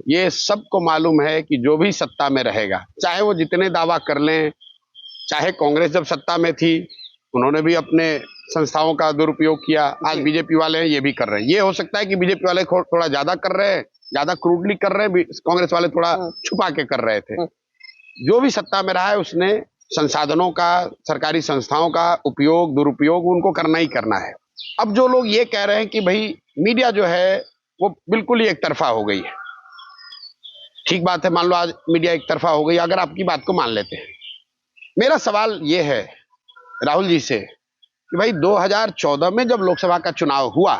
ये सबको मालूम है कि जो भी सत्ता में रहेगा, चाहे वो जितने दावा कर लें, चाहे कांग्रेस जब सत्ता में थी उन्होंने भी अपने संस्थाओं का दुरुपयोग किया, आज बीजेपी वाले हैं ये भी कर रहे हैं। ये हो सकता है कि बीजेपी वाले थोड़ा ज्यादा कर रहे हैं, ज्यादा क्रूडली कर रहे हैं, कांग्रेस वाले थोड़ा छुपा के कर रहे थे। जो भी सत्ता में रहा है उसने संसाधनों का, सरकारी संस्थाओं का उपयोग दुरुपयोग उनको करना ही करना है। अब जो लोग ये कह रहे हैं कि भाई मीडिया जो है वो बिल्कुल ही एक तरफा हो गई है, ठीक बात है, मान लो आज मीडिया एक तरफा हो गई, अगर आपकी बात को मान लेते हैं। मेरा सवाल ये है राहुल जी से कि भाई 2014 में जब लोकसभा का चुनाव हुआ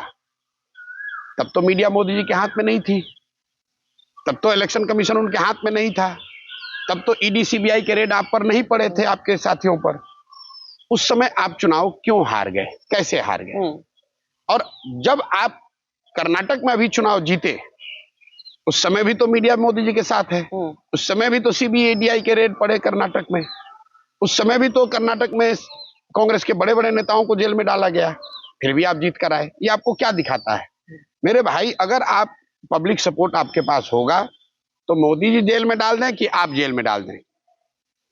तब तो मीडिया मोदी जी के हाथ में नहीं थी, तब तो इलेक्शन कमीशन उनके हाथ में नहीं था, तब तो ईडी सीबीआई के रेड आप पर नहीं पड़े थे, आपके साथियों पर। उस समय आप चुनाव क्यों हार गए, कैसे हार गए? और जब आप कर्नाटक में अभी चुनाव जीते उस समय भी तो मीडिया मोदी जी के साथ है, उस समय भी तो सीबीआई के रेड पड़े कर्नाटक में, उस समय भी तो कर्नाटक में कांग्रेस के बड़े बड़े नेताओं को जेल में डाला गया, फिर भी आप जीत कर आए। ये आपको क्या दिखाता है? मेरे भाई, अगर आप पब्लिक सपोर्ट आपके पास होगा तो मोदी जी जेल में डाल दें कि आप जेल में डाल दें,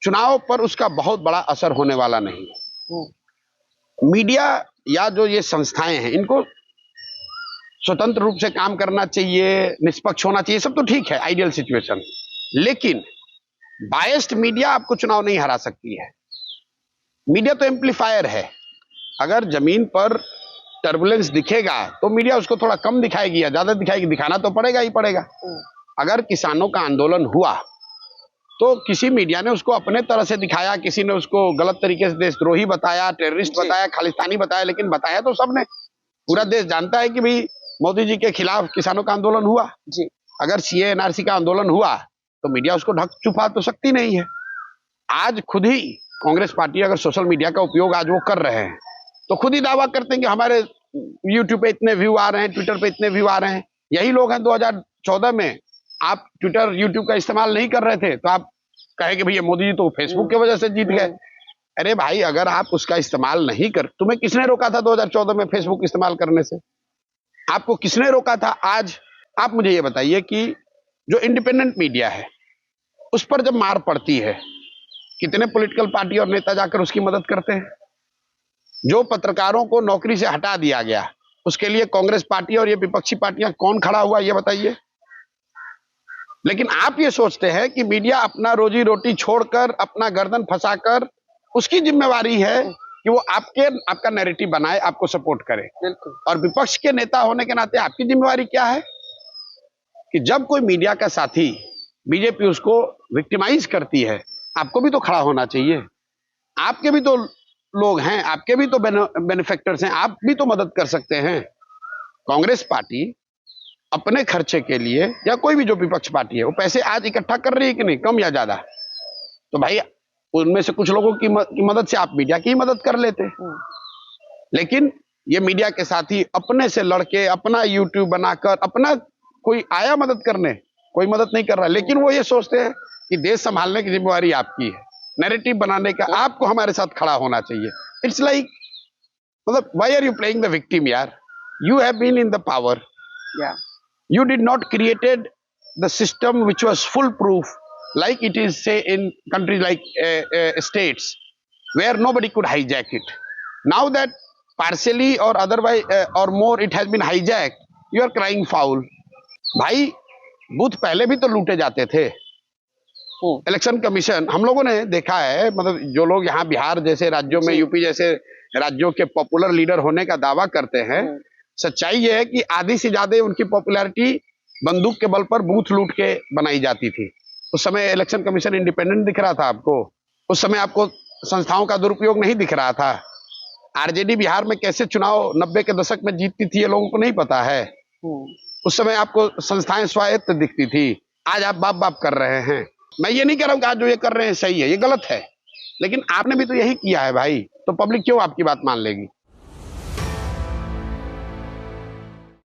चुनाव पर उसका बहुत बड़ा असर होने वाला नहीं है। मीडिया या जो ये संस्थाएं हैं इनको स्वतंत्र रूप से काम करना चाहिए, निष्पक्ष होना चाहिए, सब तो ठीक है, आइडियल सिचुएशन, लेकिन बायस्ड मीडिया आपको चुनाव नहीं हरा सकती है। मीडिया तो एम्पलीफायर है, अगर जमीन पर टर्बुलेंस दिखेगा तो मीडिया उसको थोड़ा कम दिखाएगी या ज्यादा दिखाएगी, दिखाना तो पड़ेगा ही पड़ेगा। अगर किसानों का आंदोलन हुआ तो किसी मीडिया ने उसको अपने तरह से दिखाया, किसी ने उसको गलत तरीके से देशद्रोही बताया, टेररिस्ट बताया, खालिस्तानी बताया, लेकिन बताया तो सबने। पूरा देश जानता है कि भाई मोदी जी के खिलाफ किसानों का आंदोलन हुआ जी। अगर सीए एनआरसी का आंदोलन हुआ तो मीडिया उसको ढक छुपा तो सकती नहीं है। आज खुद ही कांग्रेस पार्टी अगर सोशल मीडिया का उपयोग आज वो कर रहे हैं तो खुद ही दावा करते हैं कि हमारे यूट्यूब पे इतने व्यू आ रहे हैं, ट्विटर पे इतने व्यू आ रहे हैं। यही लोग हैं 2014 में आप ट्विटर यूट्यूब का इस्तेमाल नहीं कर रहे थे तो आप कहे कि भैया मोदी जी तो फेसबुक की वजह से जीत गए। अरे भाई, अगर आप उसका इस्तेमाल नहीं कर, तुम्हें किसने रोका था 2014 में फेसबुक इस्तेमाल करने से? आपको किसने रोका था? आज आप मुझे ये बताइए कि जो इंडिपेंडेंट मीडिया है उस पर जब मार पड़ती है कितने पॉलिटिकल पार्टी और नेता जाकर उसकी मदद करते हैं? जो पत्रकारों को नौकरी से हटा दिया गया उसके लिए कांग्रेस पार्टी और ये विपक्षी पार्टियां कौन खड़ा हुआ, ये बताइए। लेकिन आप ये सोचते हैं कि मीडिया अपना रोजी रोटी छोड़कर, अपना गर्दन फंसाकर, उसकी जिम्मेवारी है कि वो आपका नैरेटिव बनाए, आपको सपोर्ट करे। और विपक्ष के नेता होने के नाते आपकी जिम्मेवारी क्या है कि जब कोई मीडिया का साथी, बीजेपी उसको विक्टिमाइज करती है, आपको भी तो खड़ा होना चाहिए। आपके भी तो लोग हैं, आपके भी तो बेनिफिक्टर्स हैं, आप भी तो मदद कर सकते हैं। कांग्रेस पार्टी अपने खर्चे के लिए या कोई भी जो विपक्ष पार्टी है वो पैसे आज इकट्ठा कर रही है कि नहीं, कम या ज्यादा? तो भाई उनमें से कुछ लोगों की मदद से आप मीडिया की ही मदद कर लेते। लेकिन ये मीडिया के साथी अपने से लड़के, अपना यूट्यूब बनाकर, अपना कोई आया मदद करने, कोई मदद नहीं कर रहा, लेकिन वो ये सोचते हैं कि देश संभालने की जिम्मेवारी आपकी है, नैरेटिव बनाने का आपको हमारे साथ खड़ा होना चाहिए। इट्स लाइक, मतलब why are you playing the victim यार? You have been in the power, you did not created the system which was foolproof like it is say in countries like states where nobody could hijack it. Now that partially or otherwise or more it has been hijacked, you are crying foul. भाई, booth पहले भी तो लूटे जाते थे। Election commission, हम लोगों ने देखा है, मतलब जो लोग यहाँ बिहार जैसे राज्यों में, यूपी जैसे राज्यों के पॉपुलर लीडर होने का दावा करते हैं, सच्चाई ये है कि आधी से ज्यादा उनकी पॉपुलैरिटी बंदूक के बल पर बूथ लूट के बनाई जाती थी। उस समय इलेक्शन कमीशन इंडिपेंडेंट दिख रहा था आपको, उस समय आपको संस्थाओं का दुरुपयोग नहीं दिख रहा था। आरजेडी बिहार में कैसे चुनाव 90 के दशक में जीतती थी ये लोगों को नहीं पता है। उस समय आपको संस्थाएं स्वायत्त दिखती थी, आज आप बाप बाप कर रहे हैं। मैं ये नहीं कह रहा हूं कि आज जो ये कर रहे हैं सही है, ये गलत है, लेकिन आपने भी तो यही किया है भाई, तो पब्लिक क्यों आपकी बात मान लेगी?